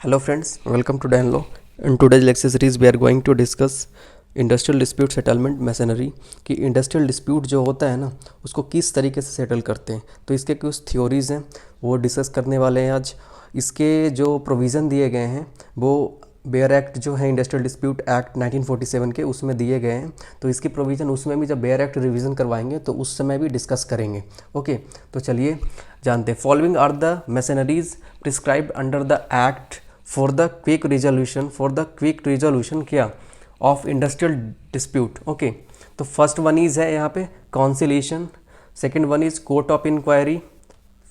Hello friends, welcome to danlaw. In today's lecture series we are going to discuss industrial dispute settlement masonry कि industrial dispute जो होता है ना उसको किस तरीके से सेटल करते हैं। तो इसके कुछ थ्योरीज़ हैं वो डिस्कस करने वाले हैं आज। इसके जो प्रोविज़न दिए गए हैं वो बेयर एक्ट जो है इंडस्ट्रियल डिस्प्यूट एक्ट 1947 के उसमें दिए गए हैं। तो इसकी प्रोविज़न उसमें भी जब बेयर एक्ट रिवीजन करवाएंगे तो उस समय भी डिस्कस करेंगे। ओके, तो चलिए जानते हैं। Following are the machineries prescribed under the act for the quick resolution क्या ऑफ इंडस्ट्रियल डिस्प्यूट। ओके, तो फर्स्ट वन इज़ है यहाँ पे conciliation, second one is court of inquiry,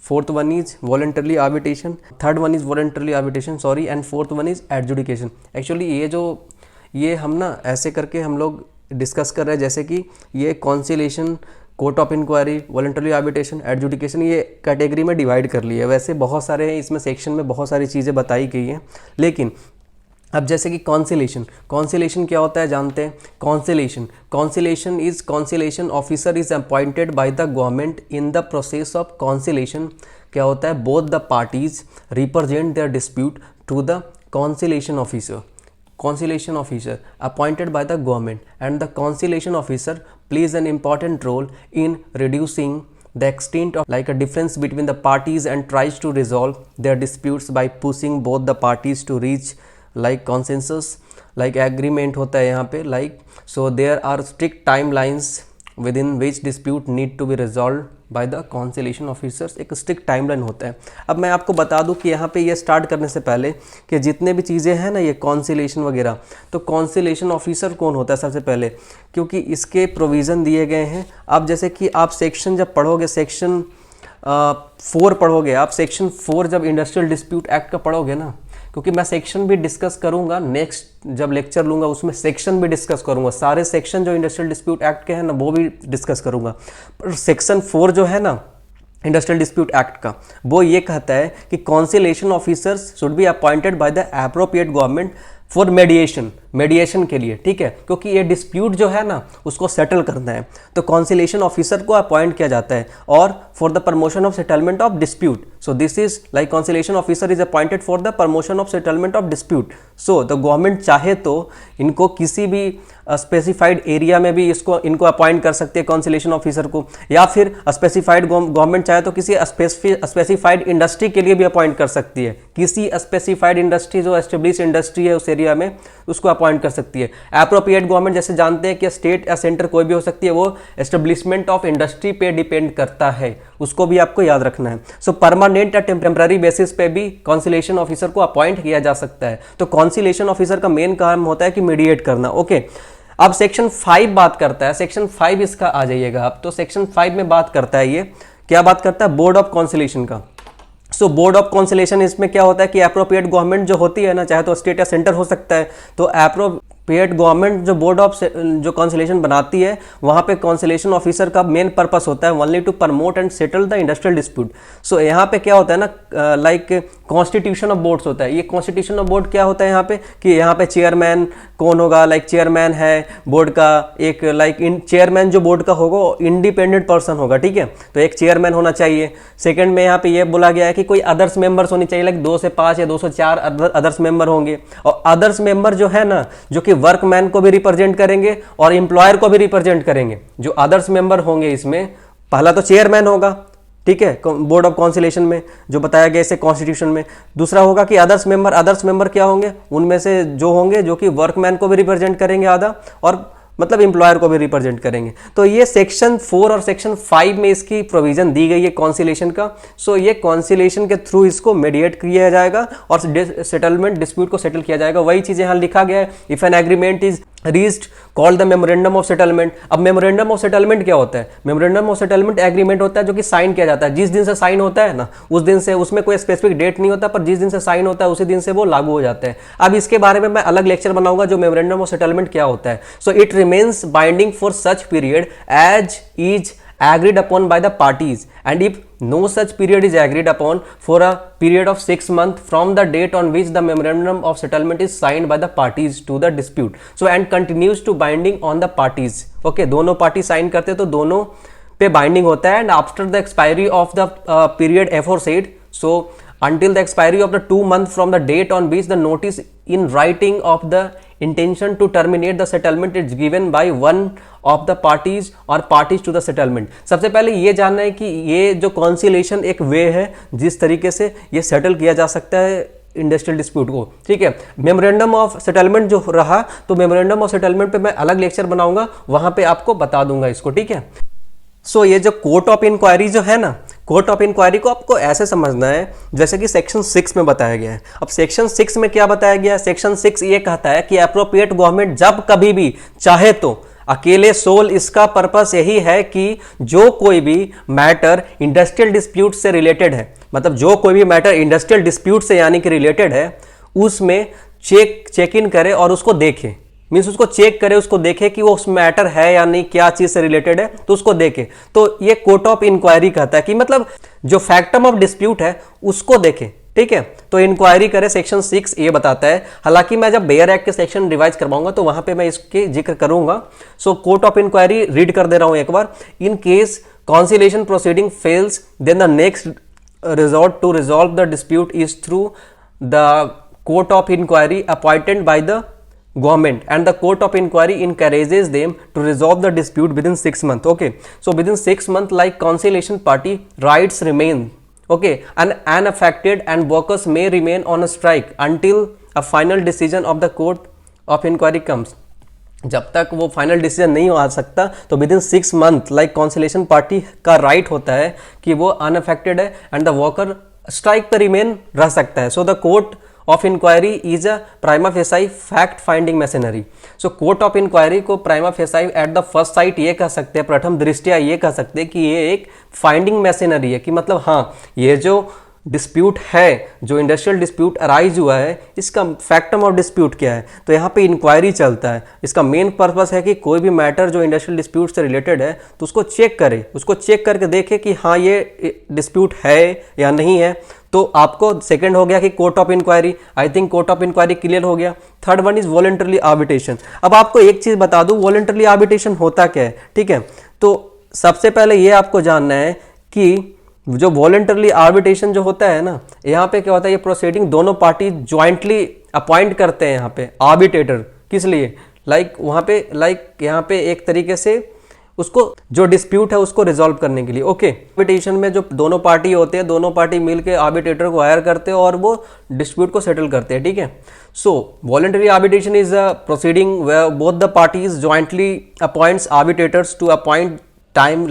fourth one is voluntarily arbitration, third one is voluntarily arbitration sorry, and fourth one is adjudication. Actually ये हम ना ऐसे करके हम लोग डिस्कस कर रहे हैं जैसे कि ये conciliation, court of inquiry, voluntary arbitration, adjudication ये कैटेगरी में डिवाइड कर लिया है। वैसे बहुत सारे हैं इसमें, सेक्शन में बहुत सारी चीज़ें बताई गई हैं, लेकिन अब जैसे कि कॉन्सिलेशन क्या होता है जानते हैं। Conciliation officer is appointed by the government in the process of conciliation. क्या होता है, both the parties represent their dispute to the conciliation officer appointed by the government, and the conciliation officer plays an important role in reducing the extent of like a difference between the parties and tries to resolve their disputes by pushing both the parties to reach like consensus, like agreement होता है यहाँ पे like so there are strict timelines within which dispute need to be resolved by the conciliation officers। एक strict timeline होता है। अब मैं आपको बता दूं कि यहाँ पे ये स्टार्ट करने से पहले कि जितने भी चीज़ें हैं ना ये कॉन्सिलेशन वगैरह, तो कॉन्सिलेशन ऑफिसर कौन होता है सबसे पहले, क्योंकि इसके प्रोविज़न दिए गए हैं। अब जैसे कि आप सेक्शन जब पढ़ोगे, सेक्शन 4 पढ़ोगे आप, सेक्शन 4 जब इंडस्ट्रियल डिस्प्यूट एक्ट का पढ़ोगे ना, क्योंकि मैं सेक्शन भी डिस्कस करूंगा नेक्स्ट जब लेक्चर लूंगा उसमें सेक्शन भी डिस्कस करूंगा, सारे सेक्शन जो इंडस्ट्रियल डिस्प्यूट एक्ट के हैं ना वो भी डिस्कस करूंगा। पर सेक्शन 4 जो है ना इंडस्ट्रियल डिस्प्यूट एक्ट का, वो ये कहता है कि conciliation officers should be appointed by the appropriate government for मेडिएशन के लिए, ठीक है, क्योंकि ये डिस्प्यूट जो है ना उसको सेटल करना है तो कॉन्सिलेशन ऑफिसर को अपॉइंट किया जाता है। और for the promotion of settlement of dispute, so this is like conciliation officer is appointed for the promotion of settlement of dispute. So the government चाहे तो इनको किसी भी स्पेसिफाइड एरिया में भी इनको अपॉइंट कर सकती है कॉन्सिलेशन ऑफिसर को, या फिर स्पेसिफाइड गवर्नमेंट चाहे तो किसी स्पेसिफाइड इंडस्ट्री के लिए भी अपॉइंट कर सकती है। किसी स्पेसिफाइड इंडस्ट्री जो एस्टेब्लिश इंडस्ट्री है उस एरिया में उसको अपॉइंट कर सकती है। एप्रोप्रिएट गवर्नमेंट जैसे जानते हैं कि स्टेट या सेंटर कोई भी हो सकती है, वो एस्टेब्लिशमेंट ऑफ इंडस्ट्री पे डिपेंड करता है, उसको भी आपको याद रखना है। सो परमानेंट या टेम्पररी बेसिस पे भी कॉन्सिलेशन ऑफिसर को अपॉइंट किया जा सकता है। तो कॉन्सिलेशन ऑफिसर का मेन काम होता है कि मीडिएट करना। ओके, अब सेक्शन 5 बात करता है, सेक्शन 5 इसका आ जाइएगा आप। तो सेक्शन 5 में बात करता है, ये क्या बात करता है, बोर्ड ऑफ कॉन्सिलेशन का। सो बोर्ड ऑफ कॉन्सिलेशन इसमें क्या होता है कि एप्रोप्रिएट गवर्नमेंट जो होती है ना, चाहे तो स्टेट या सेंटर हो सकता है, तो एप्रोप्रिएट गवर्नमेंट जो बोर्ड ऑफ जो कॉन्सिलेशन बनाती है वहाँ पे कॉन्सिलेशन ऑफिसर का मेन पर्पस होता है only to promote and settle the industrial dispute. So यहाँ पे क्या होता है ना, लाइक कॉन्स्टिट्यूशन ऑफ बोर्ड्स होता है। ये कॉन्स्टिट्यूशन ऑफ बोर्ड क्या होता है यहाँ पे कि यहाँ पे चेयरमैन कौन होगा, लाइक चेयरमैन है बोर्ड का एक, लाइक चेयरमैन जो बोर्ड का होगा इंडिपेंडेंट पर्सन होगा, ठीक है, तो एक चेयरमैन होना चाहिए। सेकंड में यहाँ पे ये बोला गया है कि कोई अदर्स मेंबर्स होनी चाहिए, लाइक 2 से 5 या 2 से 4 अदर्स मेंबर होंगे। और अदर्स मेंबर जो है ना, जो कि वर्कमैन को भी रिप्रेजेंट करेंगे और एम्प्लॉयर को भी रिप्रेजेंट करेंगे। जो अदर्स मेंबर होंगे इसमें पहला तो चेयरमैन होगा, ठीक है, बोर्ड ऑफ कॉन्सिलेशन में जो बताया गया इसे कॉन्स्टिट्यूशन में। दूसरा होगा कि अदर्स मेंबर क्या होंगे, उनमें से जो होंगे जो कि वर्कमैन को भी रिप्रेजेंट करेंगे आधा, और मतलब एम्प्लॉयर को भी रिप्रेजेंट करेंगे। तो ये सेक्शन 4 और सेक्शन 5 में इसकी प्रोविजन दी गई है कॉन्सिलेशन का। सो ये कॉन्सिलेशन के थ्रू इसको मेडिएट किया जाएगा और सेटलमेंट डिस्प्यूट को सेटल किया जाएगा। वही चीज़ यहाँ लिखा गया है, if an agreement is reached called the memorandum of settlement. अब मेमोरेंडम ऑफ सेटलमेंट क्या होता है, मेमोरेंडम ऑफ सेटलमेंट एग्रीमेंट होता है जो कि साइन किया जाता है। जिस दिन से साइन होता है ना उस दिन से, उसमें कोई स्पेसिफिक डेट नहीं होता, पर जिस दिन से साइन होता है उसी दिन से वो लागू हो जाता है। अब इसके बारे में मैं अलग लेक्चर बनाऊंगा जो मेमोरेंडम ऑफ सेटलमेंट क्या होता है। So it remains binding for such period as is agreed upon by the parties, and if no such period is agreed upon for a period of 6 months from the date on which the memorandum of settlement is signed by the parties to the dispute, so and continues to binding on the parties। okay, दोनों party sign करते तो दोनों पे binding होता है। And after the expiry of the period aforesaid, so until the expiry of the 2 months from the date on which the notice in writing of the intention to terminate the settlement is given by one of the parties or parties to the settlement। सबसे पहले ये जानना है कि ये जो conciliation एक वे है जिस तरीके से ये सेटल किया जा सकता है इंडस्ट्रियल डिस्प्यूट को, ठीक है। मेमोरेंडम ऑफ सेटलमेंट जो रहा, तो मेमोरेंडम ऑफ सेटलमेंट पे मैं अलग लेक्चर बनाऊंगा, वहां पे आपको बता दूंगा इसको, ठीक है। सो ये जो कोर्ट ऑफ इंक्वायरी जो है ना, कोर्ट ऑफ इंक्वायरी को आपको ऐसे समझना है जैसे कि सेक्शन 6 में बताया गया है। अब सेक्शन 6 में क्या बताया गया है? सेक्शन 6 ये कहता है कि एप्रोप्रिएट गवर्नमेंट जब कभी भी चाहे तो अकेले सोल इसका पर्पस यही है कि जो कोई भी मैटर इंडस्ट्रियल डिस्प्यूट से रिलेटेड है, मतलब जो कोई भी मैटर इंडस्ट्रियल डिस्प्यूट से यानी कि रिलेटेड है, उसमें चेक इन करे और उसको देखे, मीन्स उसको चेक करे, उसको देखे कि वो उस मैटर है या नहीं, क्या चीज से रिलेटेड है, तो उसको देखे। तो ये कोर्ट ऑफ इंक्वायरी कहता है कि मतलब जो फैक्टम ऑफ डिस्प्यूट है उसको देखे, ठीक है। तो इंक्वायरी करे, सेक्शन 6 ये बताता है। हालांकि मैं जब बेयर एक्ट के सेक्शन रिवाइज करवाऊंगा तो वहां पे मैं इसके जिक्र करूंगा। So court of inquiry read कर दे रहा हूं एक बार। In case conciliation proceeding fails then the next resort to resolve the dispute is through the court of inquiry appointed by the government, and the court of inquiry encourages them to resolve the dispute within 6 months. Okay, so within 6 months, like conciliation party rights remain, okay, and unaffected, and workers may remain on a strike until a final decision of the court of inquiry comes. जब तक वो final decision नहीं आ सकता तो within 6 month like conciliation party का right होता है कि वो अनअफेक्टेड है एंड द वर्कर स्ट्राइक पर रिमेन रह सकता है। So the court of inquiry is a prima facie fact finding machinery. So court of inquiry को prima facie at the first sight ये कह सकते हैं, प्रथम दृष्टया ये कह सकते हैं कि ये एक फाइंडिंग मैसेनरी है, कि मतलब हाँ ये जो डिस्प्यूट है, जो इंडस्ट्रियल डिस्प्यूट अराइज हुआ है, इसका फैक्टम ऑफ डिस्प्यूट क्या है, तो यहाँ पे इंक्वायरी चलता है। इसका मेन पर्पस है कि कोई भी मैटर जो इंडस्ट्रियल डिस्प्यूट से रिलेटेड है तो उसको चेक करे, उसको चेक करके देखे कि हाँ ये डिस्प्यूट है या नहीं है। तो आपको सेकंड हो गया कि court of inquiry, I think court of inquiry clear हो गया। Third one is voluntarily arbitration. अब आपको एक चीज बता दूं, वॉलंटरली आर्बिट्रेशन होता क्या है, ठीक है। तो सबसे पहले ये आपको जानना है कि जो वॉलंटरली आर्बिट्रेशन जो होता है ना, यहाँ पे क्या होता है, ये प्रोसीडिंग दोनों पार्टी ज्वाइंटली अपॉइंट करते हैं यहाँ पे आर्बिट्रेटर। किस लिए? वहाँ पे यहाँ पे एक तरीके से उसको जो डिस्प्यूट है उसको रिजॉल्व करने के लिए। ओके, आर्बिट्रेशन में जो दोनों पार्टी होते हैं, दोनों पार्टी मिलकर आर्बिट्रेटर को हायर करते हैं और वो डिस्प्यूट को सेटल करते हैं, ठीक है। So voluntary arbitration is a proceeding where both the parties jointly appoints arbitrators to appoint time,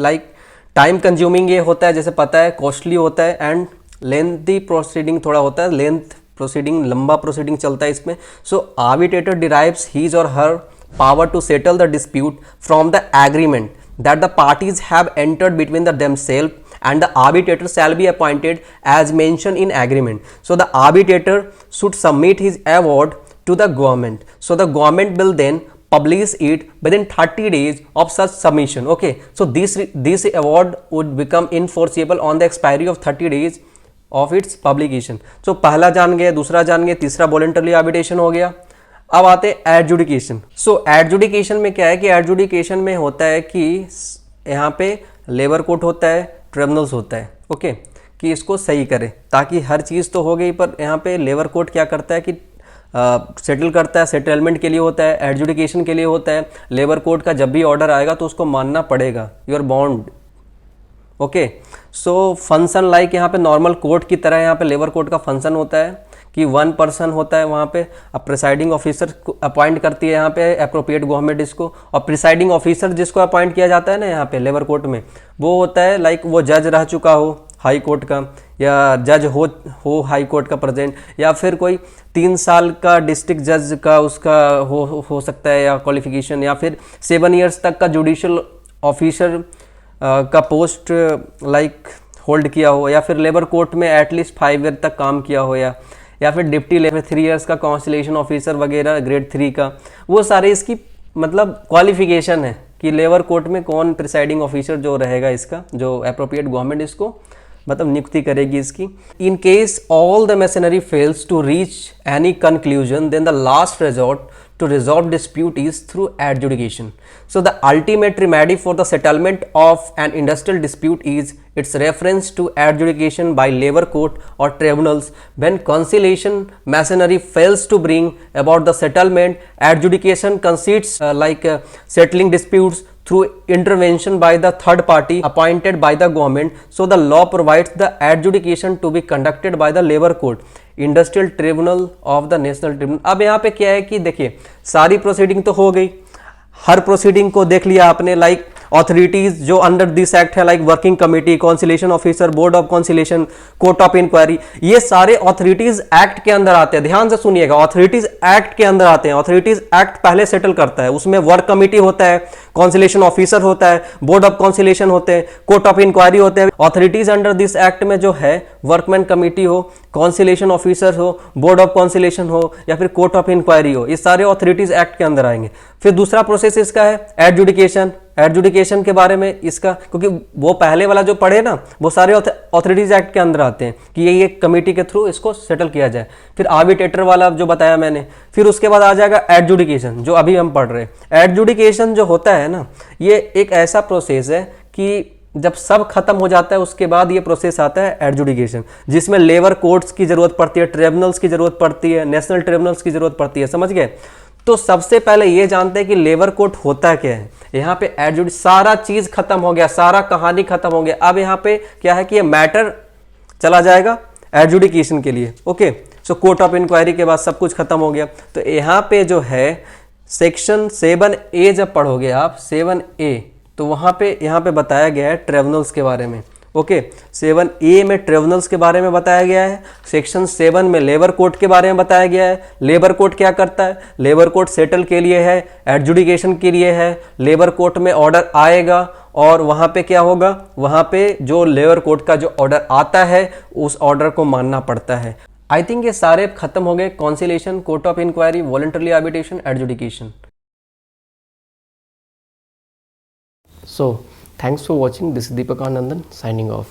time consuming ये होता है, जैसे पता है कॉस्टली होता है, एंड लेंथी प्रोसीडिंग थोड़ा होता है, लेंथ प्रोसीडिंग लंबा प्रोसीडिंग चलता है इसमें। सो आर्बिट्रेटर डिराइव्स हीज और her power to settle the dispute from the agreement that the parties have entered between themselves, and the arbitrator shall be appointed as mentioned in agreement. So the arbitrator should submit his award to the government. So the government will then publish it within 30 days of such submission. Okay, so this award would become enforceable on the expiry of 30 days of its publication. So पहला जान गए, दूसरा जान गए, तीसरा voluntarily arbitration हो गया। अब आते हैं एडजुडिकेशन। सो एडजुडिकेशन में क्या है कि एडजुडिकेशन में होता है कि यहाँ पे लेबर कोर्ट होता है, ट्रिब्यूनल्स होता है, ओके, कि इसको सही करे, ताकि हर चीज़ तो हो गई, पर यहाँ पे लेबर कोर्ट क्या करता है कि सेटल करता है, सेटलमेंट के लिए होता है, एडजुडिकेशन के लिए होता है। लेबर कोर्ट का जब भी ऑर्डर आएगा तो उसको मानना पड़ेगा, you're bound. Okay, so function like यहाँ पे नॉर्मल कोर्ट की तरह यहाँ पे लेबर कोर्ट का फंक्शन होता है कि 1 पर्सन होता है वहाँ पे, अब प्रिसाइडिंग ऑफिसर अपॉइंट करती है यहाँ पे एप्रोप्रिएट गवर्नमेंट इसको, और प्रिसाइडिंग ऑफिसर जिसको अपॉइंट किया जाता है ना यहाँ पे लेबर कोर्ट में, वो होता है वो जज रह चुका हो हाई कोर्ट का, या जज हो हाई कोर्ट का प्रेजेंट, या फिर कोई 3 साल का डिस्ट्रिक्ट जज का उसका हो सकता है या क्वालिफिकेशन, या फिर 7 ईयर्स तक का जुडिशियल ऑफिसर का पोस्ट होल्ड किया हो, या फिर लेबर कोर्ट में एटलीस्ट 5 ईयर तक काम किया हो, या फिर डिप्टी लेवल 3 इयर्स का कॉन्सिलेशन ऑफिसर वगैरह ग्रेड 3 का, वो सारे इसकी मतलब क्वालिफिकेशन है कि लेबर कोर्ट में कौन प्रिसाइडिंग ऑफिसर जो रहेगा इसका, जो एप्रोप्रिएट गवर्नमेंट इसको मतलब नियुक्ति करेगी इसकी। In case all the machinery fails to reach any conclusion then the last resort to resolve dispute is through adjudication. So the ultimate remedy for the settlement of an industrial dispute is its reference to adjudication by labor court or tribunals. When conciliation machinery fails to bring about the settlement, adjudication consists settling disputes through intervention by the third party appointed by the government. So the law provides the adjudication to be conducted by the labor court, industrial tribunal of the national tribunal. अब यहाँ पे क्या है कि देखिए सारी proceeding तो हो गई, हर प्रोसीडिंग को देख लिया आपने, लाइक ऑथोरिटीज जो अंडर दिस एक्ट है, like working committee, conciliation officer, board of conciliation, court of inquiry, ये सारे ऑथोरिटीज एक्ट के अंदर आते हैं। ध्यान से सुनिएगा, ऑथोरिटीज एक्ट के अंदर आते हैं। ऑथोरिटीज एक्ट पहले सेटल करता है, उसमें वर्क कमेटी होता है, कॉन्सिलेशन ऑफिसर होता है, बोर्ड ऑफ कॉन्सिलेशन होते हैं, कोर्ट ऑफ इंक्वायरी होते हैं। ऑथोरिटीज अंडर दिस एक्ट में जो है वर्कमैन कमेटी हो, कॉन्सिलेशन ऑफिसर हो, बोर्ड ऑफ कॉन्सिलेशन हो या फिर कोर्ट ऑफ इंक्वायरी हो, ये सारे ऑथोरिटीज एक्ट के अंदर आएंगे। फिर दूसरा प्रोसेस इसका है एडजुडिकेशन। एडजुडिकेशन के बारे में इसका, क्योंकि वो पहले वाला जो पढ़े ना वो सारे ऑथोरिटीज एक्ट के अंदर आते हैं कि ये कमेटी के थ्रू इसको सेटल किया जाए। फिर आर्बिट्रेटर वाला जो बताया मैंने, फिर उसके बाद आ जाएगा एडजुडिकेशन जो अभी हम पढ़ रहे हैं। एडजुडिकेशन जो होता है ना, ये एक ऐसा प्रोसेस है कि जब सब खत्म हो जाता है उसके बाद ये प्रोसेस आता है एडजुडिकेशन, जिसमें लेबर कोर्ट्स की जरूरत पड़ती है, ट्रिब्यूनल्स की जरूरत पड़ती है, नेशनल ट्रिब्यूनल्स की जरूरत पड़ती है। समझ गए? तो सबसे पहले ये जानते हैं कि लेबर कोर्ट होता क्या है। यहाँ पे एडजुड सारा चीज खत्म हो गया, सारा कहानी खत्म हो गया। अब यहाँ पे क्या है कि ये मैटर चला जाएगा एडजुडिकेशन के लिए। Okay, so court of inquiry के बाद सब कुछ खत्म हो गया। तो यहाँ पे जो है सेक्शन 7A जब पढ़ोगे आप 7A, तो वहाँ पे यहाँ पे बताया गया है ट्रिब्यूनल्स के बारे में। ओके, 7A में ट्रिब्यूनल्स के बारे में बताया गया है। सेक्शन 7 में लेबर कोर्ट के बारे में बताया गया है। लेबर कोर्ट क्या करता है? लेबर कोर्ट सेटल के लिए है, एडजुडिकेशन के लिए है। लेबर कोर्ट में ऑर्डर आएगा और वहाँ पे क्या होगा? वहाँ पे जो लेबर कोर्ट का जो ऑर्डर आता है उस ऑर्डर को मानना पड़ता है। आई थिंक ये सारे खत्म हो गए, conciliation, court of inquiry, voluntary arbitration, adjudication. So, thanks for watching. This is Deepak Anandan signing off.